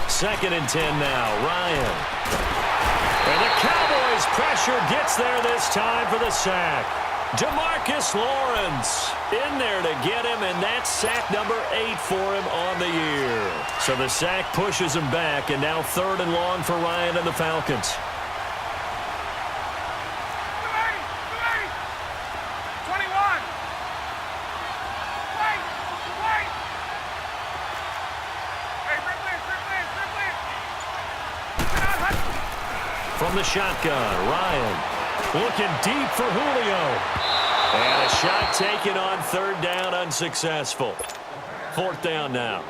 Second and 10 now, Ryan. And the Cowboys pressure gets there this time for the sack. DeMarcus Lawrence in there to get him, and that's sack number 8 for him on the year. So the sack pushes him back, and now 3rd and long for Ryan and the Falcons. 21. Wait. Hey, From the shotgun, Ryan looking deep for Julio. And a shot taken on 3rd down, unsuccessful. 4th down now.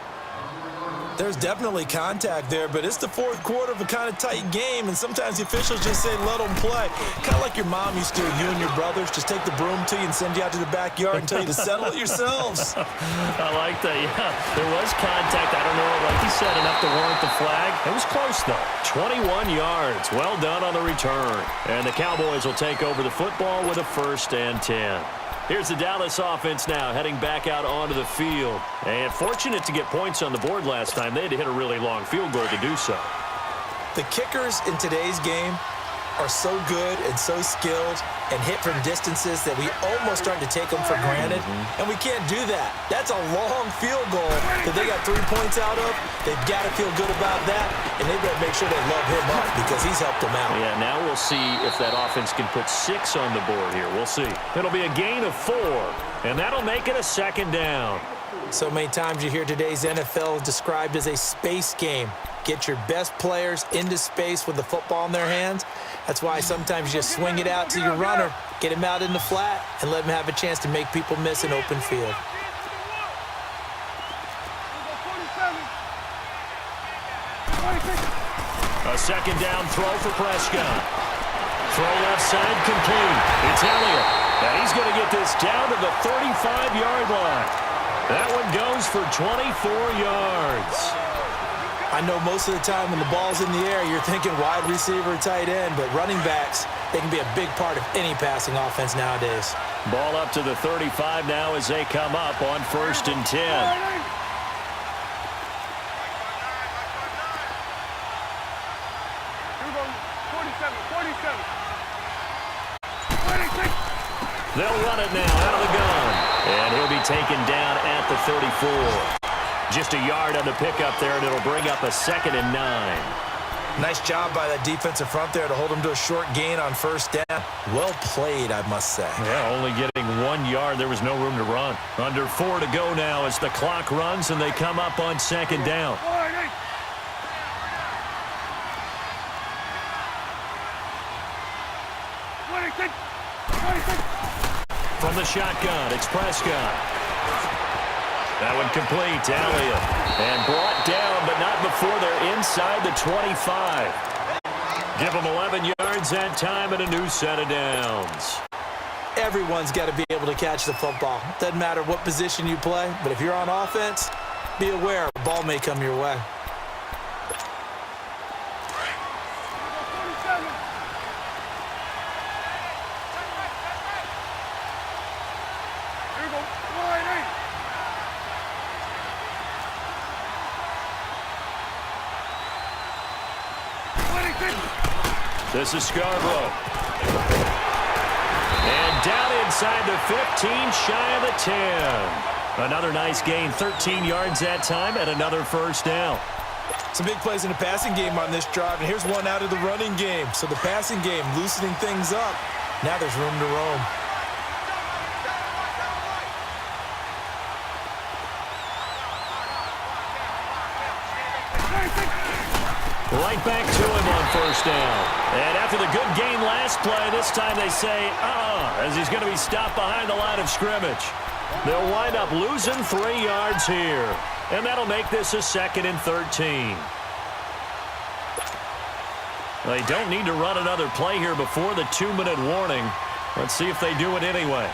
There's definitely contact there, but it's the 4th quarter of a kind of tight game, and sometimes the officials just say, let them play. Kind of like your mom used to, you and your brothers, just take the broom to you and send you out to the backyard and tell you to settle it yourselves. I like that, yeah. There was contact. I don't know, like you said, enough to warrant the flag. It was close, though. 21 yards. Well done on the return. And the Cowboys will take over the football with a 1st and 10. Here's the Dallas offense now heading back out onto the field. And fortunate to get points on the board last time. They had to hit a really long field goal to do so. The kickers in today's game are so good and so skilled and hit from distances that we almost start to take them for granted, and we can't do that. That's a long field goal that they got 3 points out of. They've got to feel good about that, and they better make sure they love him up because he's helped them out. Yeah, now we'll see if that offense can put 6 on the board here. We'll see. It'll be a gain of 4, and that'll make it a 2nd down. So many times you hear today's NFL described as a space game. Get your best players into space with the football in their hands. That's why sometimes you just swing it out to your runner, get him out in the flat, and let him have a chance to make people miss an open field. A second down throw for Prescott. Throw left side complete. It's Elliott. And he's going to get this down to the 35-yard line. That one goes for 24 yards. I know most of the time when the ball's in the air, you're thinking wide receiver, tight end, but running backs, they can be a big part of any passing offense nowadays. Ball up to the 35 now as they come up on 1st and 10. They'll run it now out of the gun. And he'll be taken down at the 34. Just a yard on the pickup there, and it'll bring up a 2nd and 9. Nice job by that defensive front there to hold him to a short gain on 1st down. Well played, I must say. Yeah, only getting 1 yard. There was no room to run. Under 4 to go now as the clock runs, and they come up on 2nd down. From the shotgun, it's Prescott. That one complete to Elliott. And brought down, but not before they're inside the 25. Give them 11 yards that time and a new set of downs. Everyone's got to be able to catch the football. Doesn't matter what position you play, but if you're on offense, be aware the ball may come your way. This is Scarborough. And down inside the 15, shy of the 10. Another nice gain, 13 yards that time, and another 1st down. Some big plays in the passing game on this drive, and here's one out of the running game. So the passing game loosening things up. Now there's room to roam. Right back to him on 1st down. And after the good gain last play, this time they say, as he's going to be stopped behind the line of scrimmage. They'll wind up losing 3 yards here. And that'll make this a 2nd and 13. They don't need to run another play here before the 2-minute warning. Let's see if they do it anyway.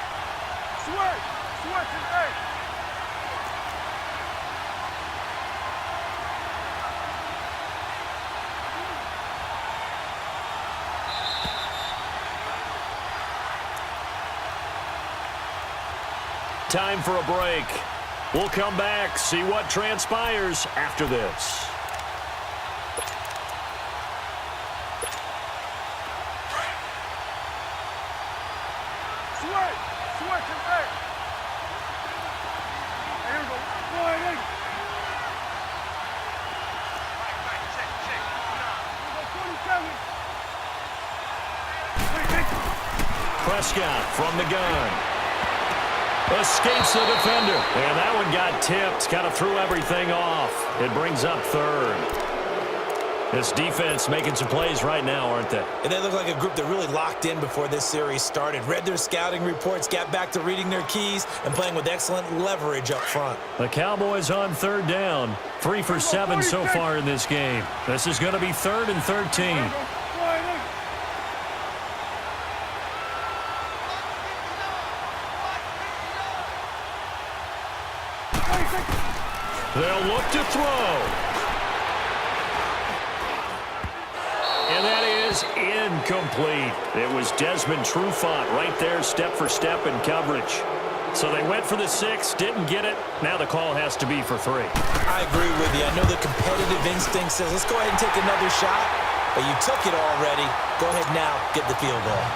Time for a break. We'll come back, see what transpires after this. Prescott from the gun. Escapes the defender. And that one got tipped. Kind of threw everything off. It brings up 3rd. This defense making some plays right now, aren't they? And they look like a group that really locked in before this series started. Read their scouting reports, got back to reading their keys, and playing with excellent leverage up front. The Cowboys on 3rd down. 3 for 7 so far in this game. This is going to be 3rd and 13. They'll look to throw. And that is incomplete. It was Desmond Trufant right there, step for step in coverage. So they went for the 6, didn't get it. Now the call has to be for 3. I agree with you. I know the competitive instinct says, let's go ahead and take another shot. But you took it already. Go ahead now, get the field goal.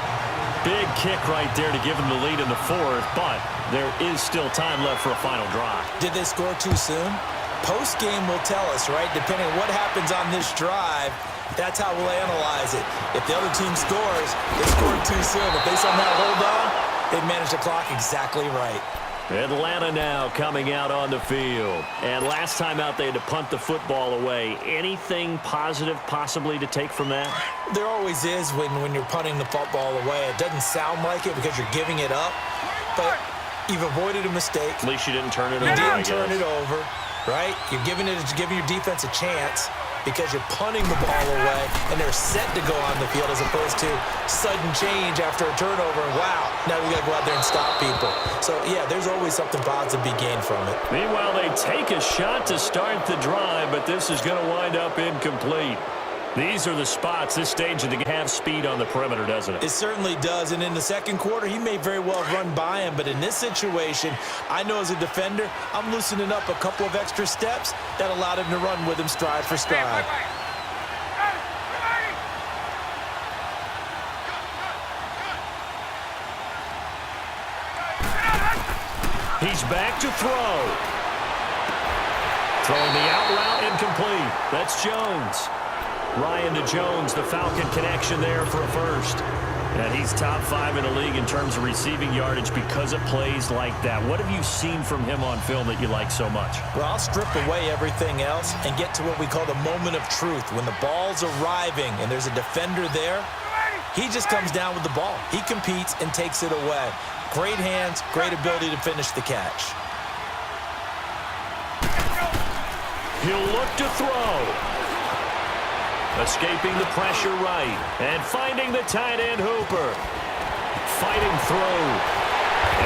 Big kick right there to give them the lead in the 4th, but there is still time left for a final drive. Did they score too soon? Post-game will tell us, right? Depending on what happens on this drive, that's how we'll analyze it. If the other team scores, they scored too soon. If they somehow hold on, they've managed the clock exactly right. Atlanta now coming out on the field. And last time out, they had to punt the football away. Anything positive possibly to take from that? There always is when you're punting the football away. It doesn't sound like it because you're giving it up, but you've avoided a mistake. At least you didn't turn it over. You didn't turn it over, right? You're giving your defense a chance because you're punting the ball away, and they're set to go on the field as opposed to sudden change after a turnover. And wow, now we got to go out there and stop people. So, yeah, there's always something positive to be gained from it. Meanwhile, they take a shot to start the drive, but this is going to wind up incomplete. These are the spots, this stage of the have speed on the perimeter, doesn't it? It certainly does, and in the second quarter, he may very well run by him, but in this situation, I know as a defender, I'm loosening up a couple of extra steps that allowed him to run with him stride for stride. He's back to throw. Throwing the out route incomplete. That's Jones. Ryan to Jones, the Falcon connection there for a first. And he's top 5 in the league in terms of receiving yardage because of plays like that. What have you seen from him on film that you like so much? Well, I'll strip away everything else and get to what we call the moment of truth. When the ball's arriving and there's a defender there, he just comes down with the ball. He competes and takes it away. Great hands, great ability to finish the catch. He'll look to throw. Escaping the pressure right. And finding the tight end Hooper. Fighting through.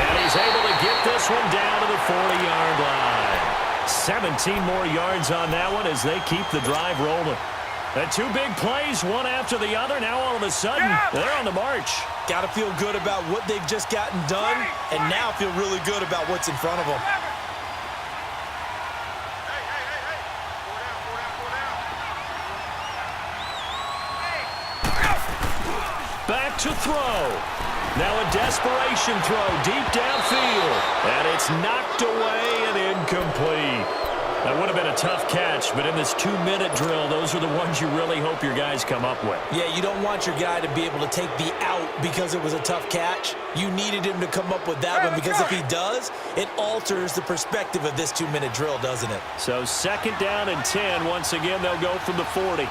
And he's able to get this one down to the 40-yard line. 17 more yards on that one as they keep the drive rolling. The two big plays, one after the other. Now all of a sudden, they're on the march. Got to feel good about what they've just gotten done, and now feel really good about what's in front of them. Back to throw. Now a desperation throw deep downfield. And it's knocked away and incomplete. That would have been a tough catch, but in this 2-minute drill, those are the ones you really hope your guys come up with. Yeah, you don't want your guy to be able to take the out because it was a tough catch. You needed him to come up with that one because if he does, it alters the perspective of this 2-minute drill, doesn't it? So 2nd down and 10. Once again, they'll go from the 40.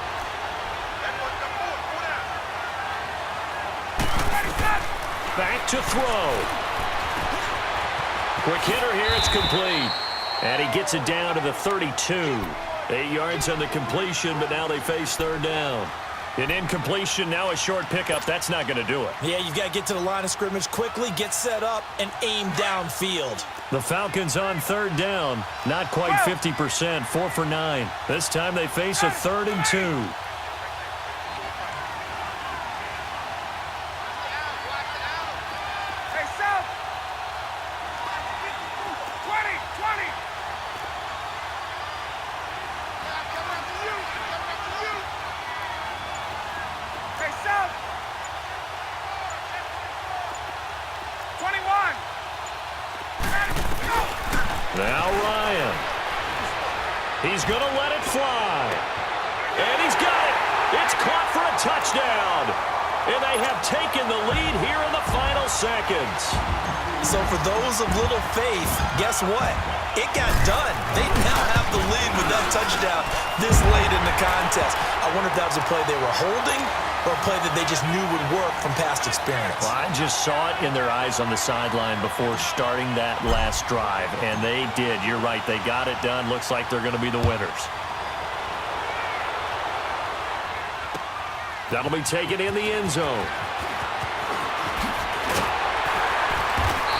Back to throw. Quick hitter here, it's complete. And he gets it down to the 32. 8 yards on the completion, but now they face 3rd down. An incompletion, now a short pickup. That's not going to do it. Yeah, you've got to get to the line of scrimmage quickly, get set up, and aim downfield. The Falcons on 3rd down. Not quite 50%, 4 for 9. This time they face a 3rd and 2. Now Ryan. He's going to let it fly. And he's got it. It's caught for a touchdown. And they have taken the lead here in the final seconds. So for those of little faith, guess what? It got done. They now have the lead with that touchdown this late in the contest. I wonder if that was a play they were holding or a play that they just knew would work from past experience. Well, I just saw it in their eyes on the sideline before starting that last drive, and they did. You're right. They got it done. Looks like they're going to be the winners. That'll be taken in the end zone.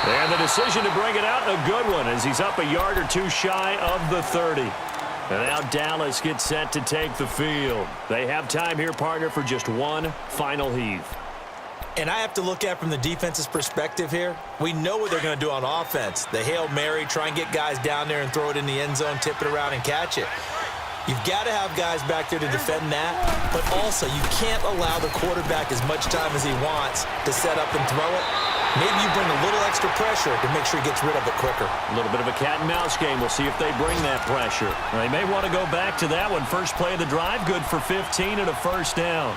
And the decision to bring it out, a good one, as he's up a yard or two shy of the 30. And now Dallas gets set to take the field. They have time here, partner, for just one final heave. And I have to look at from the defense's perspective here. We know what they're going to do on offense. The Hail Mary, try and get guys down there and throw it in the end zone, tip it around and catch it. You've got to have guys back there to defend that, but also you can't allow the quarterback as much time as he wants to set up and throw it. Maybe you bring a little extra pressure to make sure he gets rid of it quicker. A little bit of a cat and mouse game. We'll see if they bring that pressure. They may want to go back to that one. First play of the drive, good for 15 and a first down.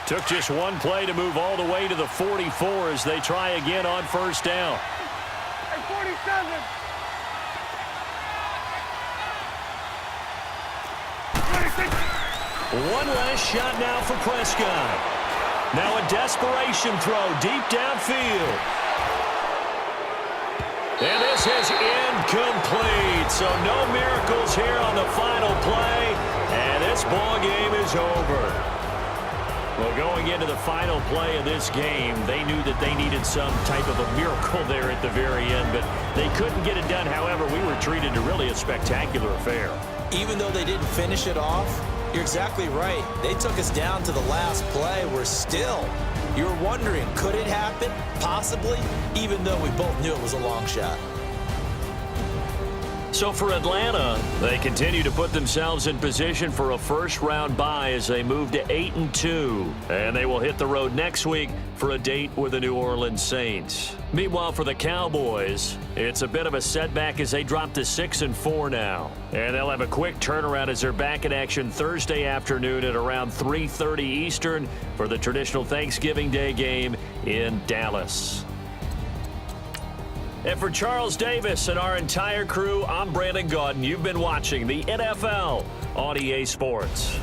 Took just one play to move all the way to the 44 as they try again on first down. Hey, 47. 26. One last shot now for Prescott. Now a desperation throw deep downfield. And this is incomplete. So no miracles here on the final play. And this ball game is over. Well, going into the final play of this game, they knew that they needed some type of a miracle there at the very end, but they couldn't get it done. However, we were treated to really a spectacular affair. Even though they didn't finish it off, you're exactly right. They took us down to the last play. We're still. You were wondering, could it happen? Possibly, even though we both knew it was a long shot. So for Atlanta, they continue to put themselves in position for a first-round bye as they move to 8-2. And they will hit the road next week for a date with the New Orleans Saints. Meanwhile, for the Cowboys, it's a bit of a setback as they drop to 6-4 now. And they'll have a quick turnaround as they're back in action Thursday afternoon at around 3:30 Eastern for the traditional Thanksgiving Day game in Dallas. And for Charles Davis and our entire crew, I'm Brandon Gaudin. You've been watching the NFL on EA Sports.